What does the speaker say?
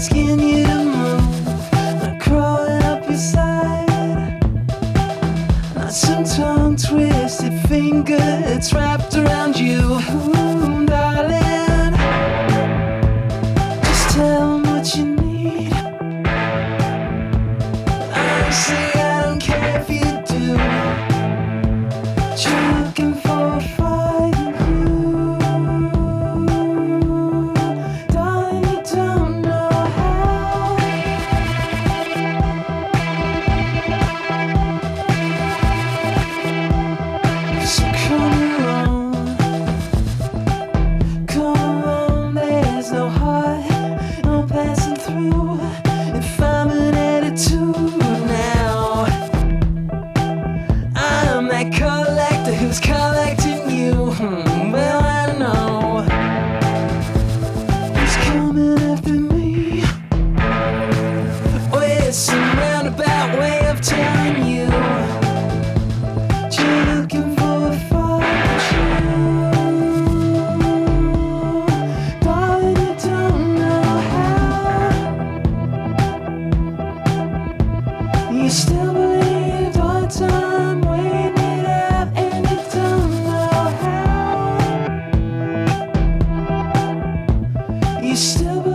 asking you to move, not crawling up your side, not some tongue-twisted finger that's wrapped around you. Ooh, darling, just tell 'em what you need. Honestly, I don't care if you do. You're looking for a fight, darling, you don't know how. So come along, there's no heart, no passing through. If I'm an attitude now, I'm that collector who's collecting you. Well, I know who's coming after me. Oh, it's some roundabout way of telling you you're looking for a fight. Darling, you don't know how. You still believe all the time, waiting it out, and you don't know how. You still believe